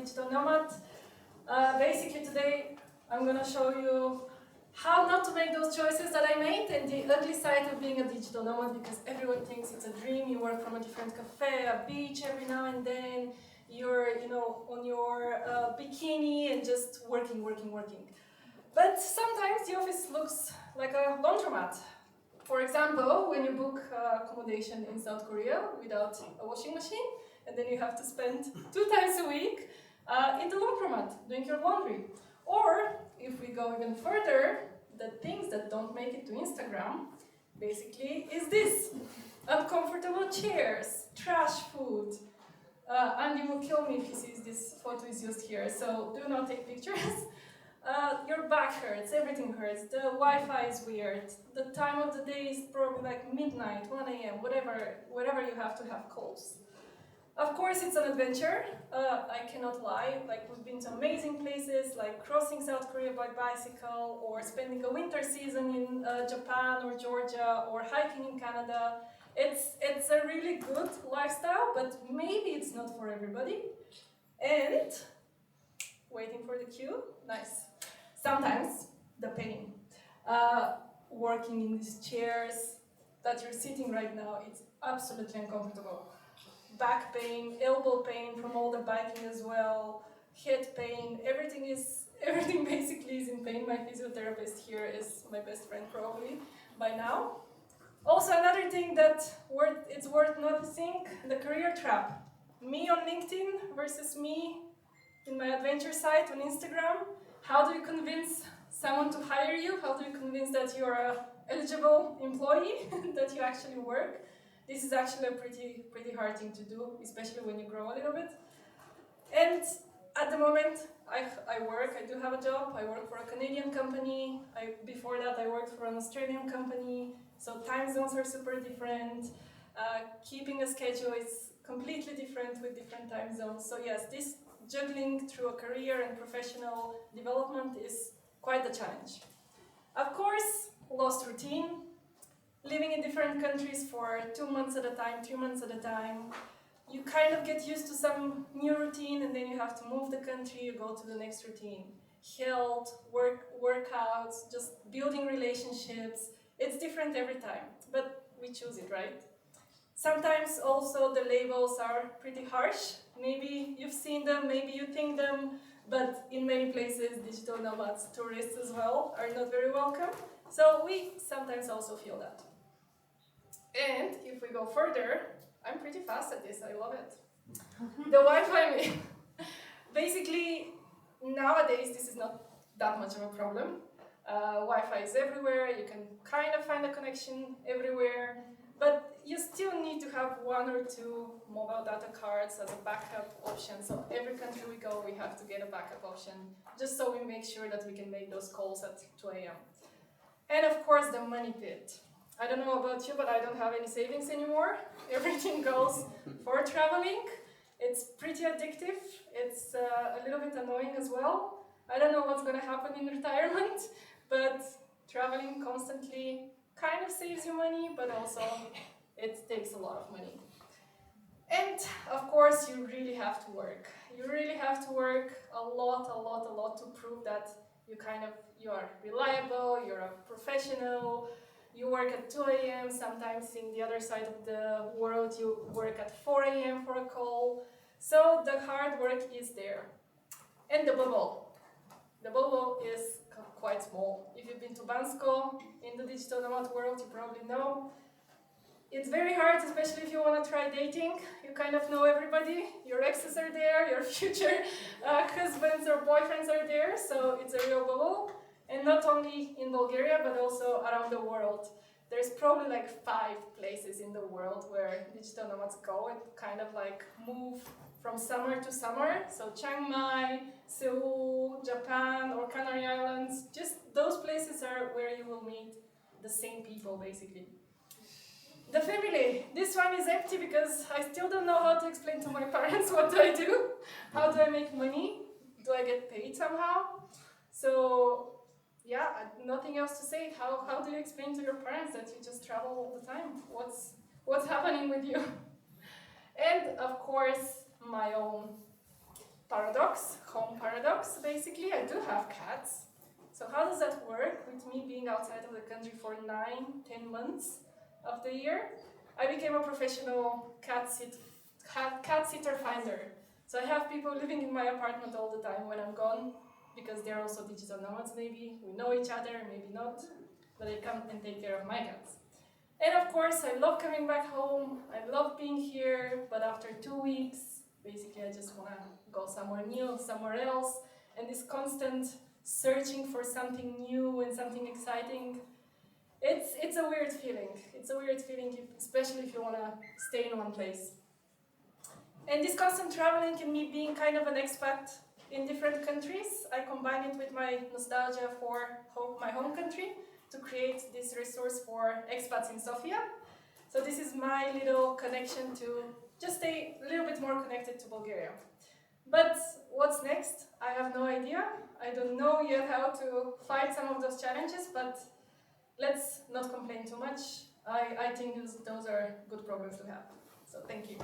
digital nomad. Basically today I'm going to show you how not to make those choices that I made and the ugly side of being a digital nomad, because everyone thinks it's a dream. You work from a different cafe, a beach every now and then. You're, on your bikini and just working. But sometimes the office looks like a laundromat. For example, when you book accommodation in South Korea without a washing machine, and then you have to spend 2 times a week in the laundromat doing your laundry. Or, if we go even further, the things that don't make it to Instagram, basically, is this. Uncomfortable chairs, trash food. Andy will kill me if he sees this photo is used here, so do not take pictures. Your back hurts, everything hurts, the Wi-Fi is weird, the time of the day is probably like midnight, 1 a.m., whatever you have to have calls. Of course, it's an adventure, I cannot lie. Like, we've been to amazing places, like crossing South Korea by bicycle, or spending a winter season in Japan or Georgia, or hiking in Canada. It's a really good lifestyle, but maybe it's not for everybody. And, waiting for the cue, nice. Sometimes, the pain. Working in these chairs that you're sitting right now, it's absolutely uncomfortable. Back pain, elbow pain from all the biking as well, head pain, everything basically is in pain. My physiotherapist here is my best friend probably by now. Also, another thing that it's worth noticing, the career trap. Me on LinkedIn versus me in my adventure site on Instagram. How do you convince someone to hire you? How do you convince that you're an eligible employee, that you actually work? This is actually a pretty hard thing to do, especially when you grow a little bit. And at the moment, I do have a job. I work for a Canadian company. Before that, I worked for an Australian company. So time zones are super different. Keeping a schedule is completely different with different time zones. So yes, this juggling through a career and professional development is quite a challenge. Of course, lost routine. Living in different countries for 2 months at a time, 3 months at a time, you kind of get used to some new routine, and then you have to move the country, you go to the next routine. Health, workouts, just building relationships. It's different every time, but we choose it, right? Sometimes also the labels are pretty harsh. Maybe you've seen them, maybe you think them, but in many places, digital nomads, tourists as well, are not very welcome. So we sometimes also feel that. And if we go further, I'm pretty fast at this, I love it. The Wi-Fi, basically, nowadays this is not that much of a problem. Wi-Fi is everywhere, you can kind of find a connection everywhere, but you still need to have 1 or 2 mobile data cards as a backup option. So every country we go, we have to get a backup option, just so we make sure that we can make those calls at 2 a.m. And of course, the money pit. I don't know about you, but I don't have any savings anymore. Everything goes for traveling. It's pretty addictive. It's a little bit annoying as well. I don't know what's going to happen in retirement, but traveling constantly kind of saves you money, but also it takes a lot of money. And of course, you really have to work. You really have to work a lot to prove that you are reliable, you're a professional. You work at 2 a.m., sometimes in the other side of the world you work at 4 a.m. for a call. So the hard work is there. And the bubble. The bubble is quite small. If you've been to Bansko in the digital nomad world, you probably know. It's very hard, especially if you want to try dating. You kind of know everybody. Your exes are there, your future husbands or boyfriends are there, so it's a real bubble. And not only in Bulgaria, but also around the world. There's probably like 5 places in the world where digital nomads go and kind of like move from summer to summer. So Chiang Mai, Seoul, Japan, or Canary Islands. Just those places are where you will meet the same people, basically. The family. This one is empty because I still don't know how to explain to my parents what do I do. How do I make money? Do I get paid somehow? So yeah, nothing else to say. How do you explain to your parents that you just travel all the time? What's happening with you? And of course, my own paradox, home paradox, basically. I do have cats. So how does that work with me being outside of the country for 9-10 months of the year? I became a professional cat sitter finder. So I have people living in my apartment all the time when I'm gone, because they're also digital nomads maybe. We know each other, maybe not, but they come and take care of my cats. And of course, I love coming back home. I love being here, but after 2 weeks, basically I just want to go somewhere new, somewhere else. And this constant searching for something new and something exciting, it's a weird feeling. It's a weird feeling, especially if you want to stay in one place. And this constant traveling and me being kind of an expat in different countries, I combine it with my nostalgia for my home country to create this resource for expats in Sofia. So this is my little connection to just stay a little bit more connected to Bulgaria. But what's next? I have no idea. I don't know yet how to fight some of those challenges, but let's not complain too much. I think those are good problems to have. So thank you.